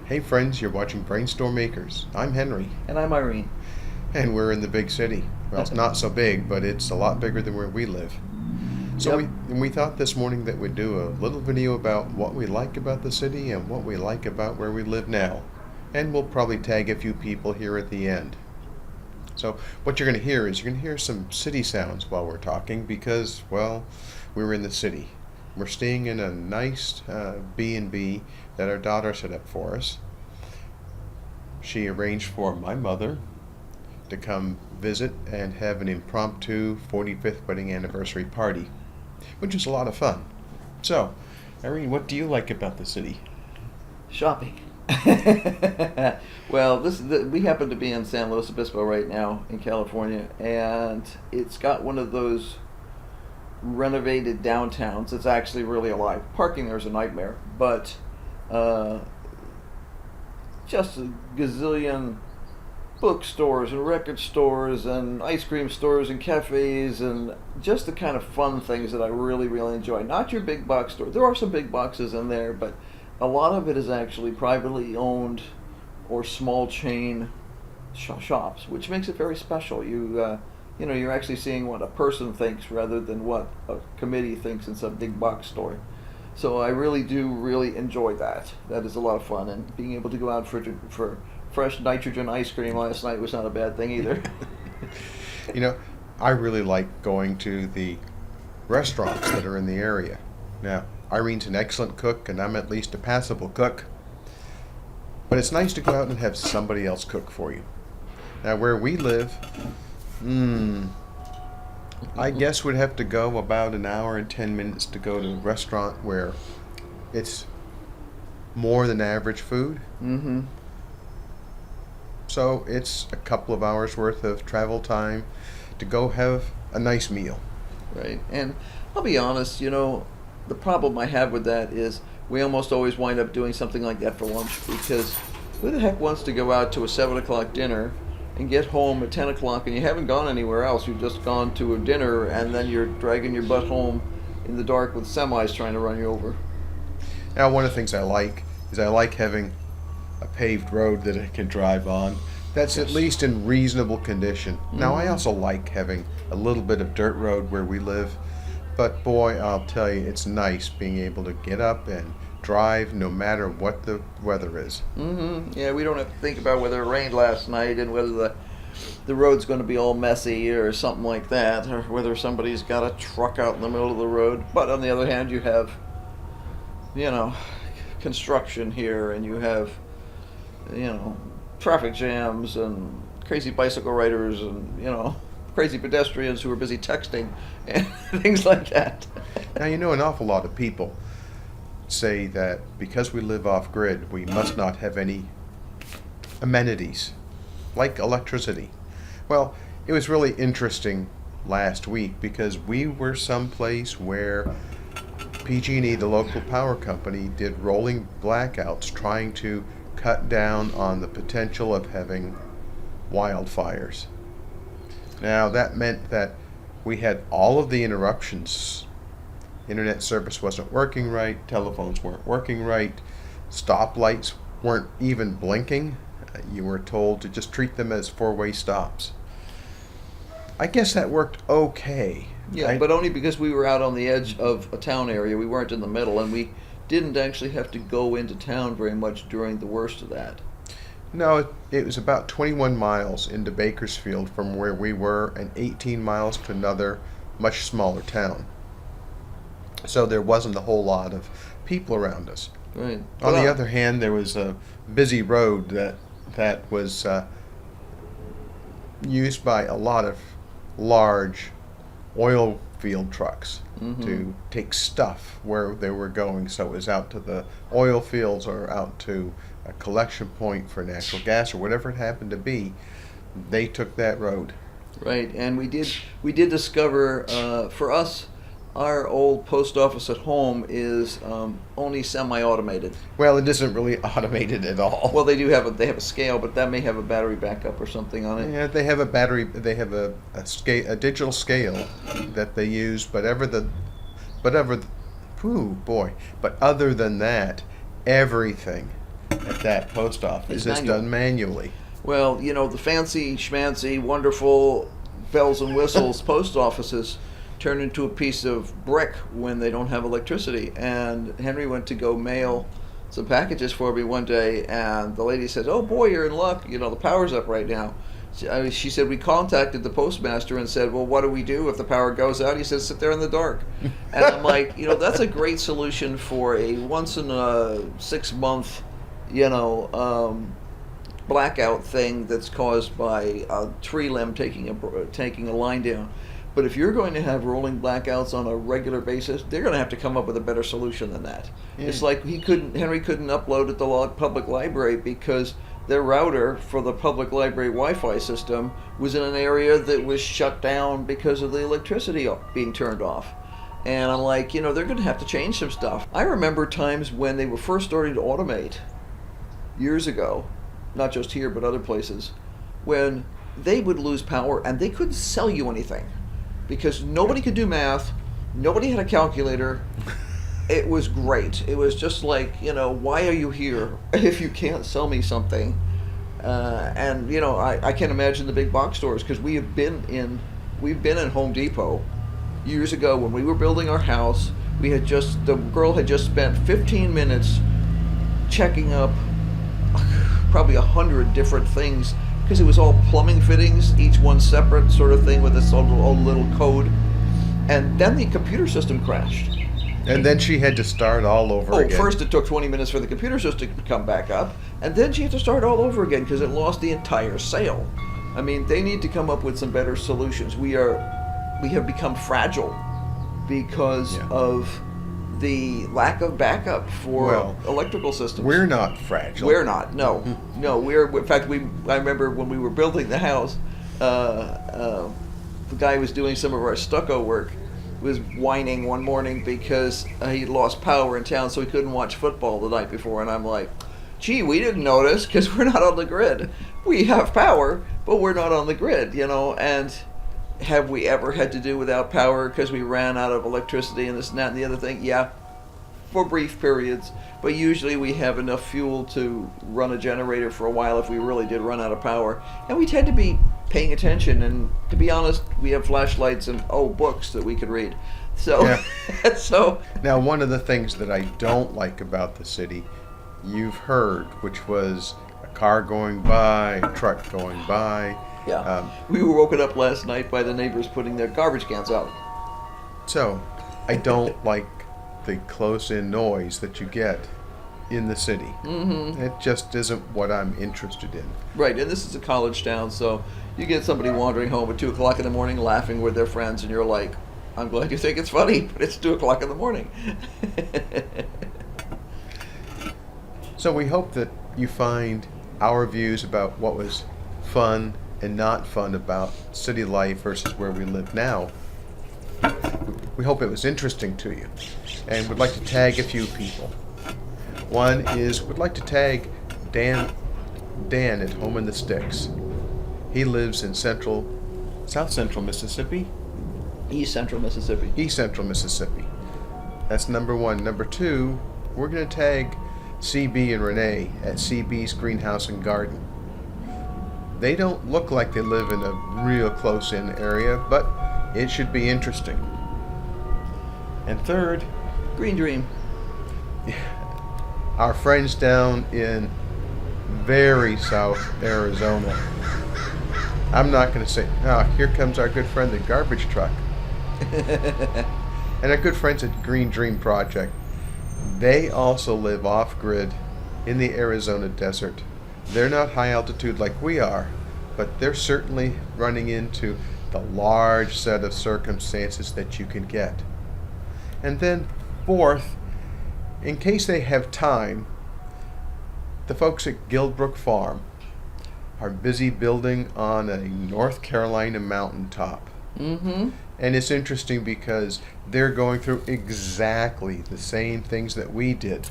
Hey friends, you're watching BrainStormAcres. I'm Henry, And I'm Irene. and we're in the big city. Well, it's not so big, but it's a lot bigger than where we live. So Yep. we thought this morning that we'd do a little video about what we like about the city and what we like about where we live now. And we'll probably tag a few people here at the end. So what you're going to hear is you're going to hear some city sounds while we're talking because, well, we're in the city. We're staying in a nice B&B that our daughter set up for us. She arranged for my mother to come visit and have an impromptu 45th wedding anniversary party, which is a lot of fun. So, Irene, what do you like about the city? Shopping. Well, we happen to be in San Luis Obispo right now in California, and it's got one of those renovated downtowns. It's actually really alive. Parking there's a nightmare, but just a gazillion bookstores and record stores and ice cream stores and cafes and just the kind of fun things that I really, really enjoy. Not your big box store. There are some big boxes in there, but a lot of it is actually privately owned or small chain shops, which makes it very special. You're actually seeing what a person thinks rather than what a committee thinks in some big box store. So I really do really enjoy that. That is a lot of fun, and being able to go out for fresh nitrogen ice cream last night was not a bad thing either. You know, I really like going to the restaurants that are in the area. Now, Irene's an excellent cook, and I'm at least a passable cook. But it's nice to go out and have somebody else cook for you. Now, where we live, I guess we'd have to go about an hour and 10 minutes to go to a restaurant where it's more than average food. Mm-hmm. So it's a couple of hours worth of travel time to go have a nice meal. Right. And I'll be honest, the problem I have with that is we almost always wind up doing something like that for lunch, because who the heck wants to go out to a 7 o'clock dinner and get home at 10 o'clock and you haven't gone anywhere else? You've just gone to a dinner and then you're dragging your butt home in the dark with semis trying to run you over. Now, one of the things I like is I like having a paved road that I can drive on that's at Yes. least in reasonable condition. Now, I Mhm. also like having a little bit of dirt road where we live, but boy, I'll tell you, it's nice being able to get up and drive no matter what the weather is. Mm-hmm. Yeah, we don't have to think about whether it rained last night and whether the road's going to be all messy or something like that, or whether somebody's got a truck out in the middle of the road. But on the other hand, you have, construction here, and you have, traffic jams and crazy bicycle riders and, crazy pedestrians who are busy texting and things like that. Now, an awful lot of people say that because we live off grid, we must not have any amenities like electricity. Well, it was really interesting last week because we were someplace where PG&E, the local power company, did rolling blackouts trying to cut down on the potential of having wildfires. Now, that meant that we had all of the interruptions. Internet service wasn't working right, telephones weren't working right, stoplights weren't even blinking. You were told to just treat them as four-way stops. I guess that worked okay. Yeah, but only because we were out on the edge of a town area. We weren't in the middle, and we didn't actually have to go into town very much during the worst of that. No, it was about 21 miles into Bakersfield from where we were and 18 miles to another much smaller town. So there wasn't a whole lot of people around us. Right. On the other hand, there was a busy road that was used by a lot of large oil field trucks to take stuff where they were going. So it was out to the oil fields or out to a collection point for natural gas or whatever it happened to be. They took that road. Right, and we did discover, for us, our old post office at home is only semi-automated. Well, it isn't really automated at all. Well, they have a scale, but that may have a battery backup or something on it. Yeah, they have a battery. They have a scale, a digital scale that they use. But other than that, everything at that post office. It's It's done manually. Well, you know, the fancy schmancy, wonderful bells and whistles post offices turn into a piece of brick when they don't have electricity. And Henry went to go mail some packages for me one day, and the lady says, "Oh boy, you're in luck. You know, the power's up right now." She said, "We contacted the postmaster and said, well, what do we do if the power goes out?" He says, "Sit there in the dark." And I'm like, you know, that's a great solution for a once in a 6 month, you know, blackout thing that's caused by a tree limb taking a line down. But if you're going to have rolling blackouts on a regular basis, they're going to have to come up with a better solution than that. Yeah. It's like Henry couldn't upload at the public library because their router for the public library Wi-Fi system was in an area that was shut down because of the electricity being turned off. And I'm like, you know, they're going to have to change some stuff. I remember times when they were first starting to automate years ago, not just here but other places, when they would lose power and they couldn't sell you anything because nobody could do math, nobody had a calculator. It was great. It was just like, you know, why are you here if you can't sell me something? And you know, I can't imagine the big box stores, because we've been in Home Depot years ago when we were building our house. The girl had just spent 15 minutes checking up probably 100 different things, because it was all plumbing fittings, each one separate sort of thing with its own little code. And then the computer system crashed. And then she had to start all over again. First it took 20 minutes for the computer system to come back up, and then she had to start all over again because it lost the entire sale. I mean, they need to come up with some better solutions. We have become fragile because of the lack of backup for electrical systems. We're not fragile. We're not. No, no. In fact, I remember when we were building the house, the guy who was doing some of our stucco work was whining one morning because he lost power in town, so he couldn't watch football the night before. And I'm like, gee, we didn't notice because we're not on the grid. We have power, but we're not on the grid, you know. And have we ever had to do without power because we ran out of electricity and this and that and the other thing? Yeah, for brief periods. But usually we have enough fuel to run a generator for a while if we really did run out of power. And we tend to be paying attention, and to be honest, we have flashlights and books that we could read. So, yeah. So now, one of the things that I don't like about the city, you've heard, which was a car going by, a truck going by. Yeah. We were woken up last night by the neighbors putting their garbage cans out. So, I don't like the close-in noise that you get in the city. Mm-hmm. It just isn't what I'm interested in. Right, and this is a college town, so you get somebody wandering home at 2 o'clock in the morning laughing with their friends, and you're like, I'm glad you think it's funny, but it's 2 o'clock in the morning. So we hope that you find our views about what was fun and not fun about city life versus where we live now. We hope it was interesting to you, and would like to tag a few people. One is, would like to tag Dan at Hoe In The Sticks. He lives in South Central Mississippi. East Central Mississippi. East Central Mississippi. That's number one. Number two, we're going to tag CB and Rene at CB's Greenhouse and Garden. They don't look like they live in a real close-in area, but it should be interesting. And third, Green Dream. Our friends down in very South Arizona. I'm not going to say, here comes our good friend, the garbage truck. And our good friends at Green Dream Project. They also live off-grid in the Arizona desert. They're not high altitude like we are, but they're certainly running into the large set of circumstances that you can get. And then fourth, in case they have time, the folks at Guildbrook Farm are busy building on a North Carolina mountaintop. Mm-hmm. And it's interesting because they're going through exactly the same things that we did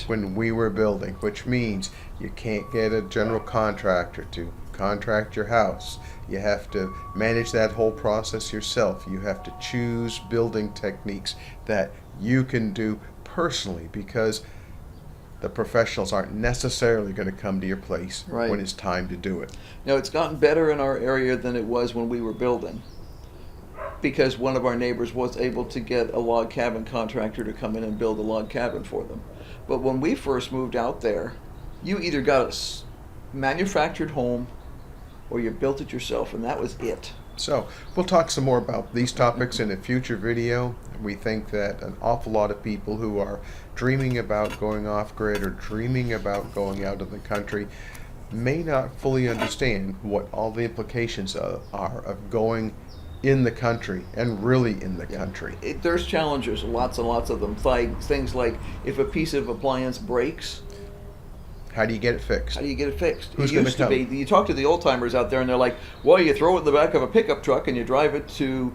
when we were building, which means you can't get a general contractor to contract your house. You have to manage that whole process yourself. You have to choose building techniques that you can do personally, because the professionals aren't necessarily going to come to your place Right. when it's time to do it. Now, it's gotten better in our area than it was when we were building, because one of our neighbors was able to get a log cabin contractor to come in and build a log cabin for them. But when we first moved out there, you either got a manufactured home or you built it yourself, and that was it. So we'll talk some more about these topics in a future video. We think that an awful lot of people who are dreaming about going off-grid or dreaming about going out of the country may not fully understand what all the implications are of going in the country and really in the country. There's challenges, lots and lots of them. Like things like if a piece of appliance breaks, How do you get it fixed? how do you get it fixed? Who's It gonna used to come? be, you talk to the old timers out there and they're like, well, you throw it in the back of a pickup truck and you drive it to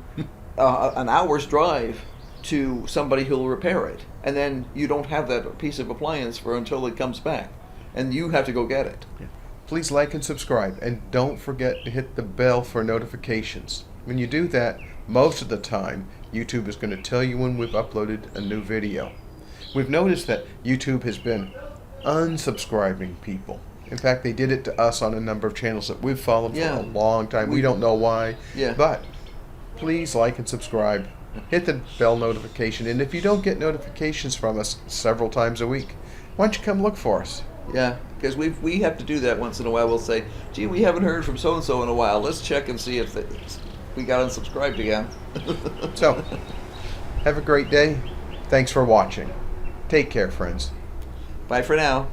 an hour's drive to somebody who'll repair it. And then you don't have that piece of appliance for until it comes back. And you have to go get it. Please like and subscribe, and don't forget to hit the bell for notifications. When you do that, most of the time, YouTube is going to tell you when we've uploaded a new video. We've noticed that YouTube has been unsubscribing people. In fact, they did it to us on a number of channels that we've followed for a long time. We don't know why. Yeah. But please like and subscribe. Hit the bell notification. And if you don't get notifications from us several times a week, why don't you come look for us? Yeah, because we have to do that once in a while. We'll say, gee, we haven't heard from so-and-so in a while. Let's check and see if we got unsubscribed again. So, have a great day. Thanks for watching. Take care, friends. Bye for now.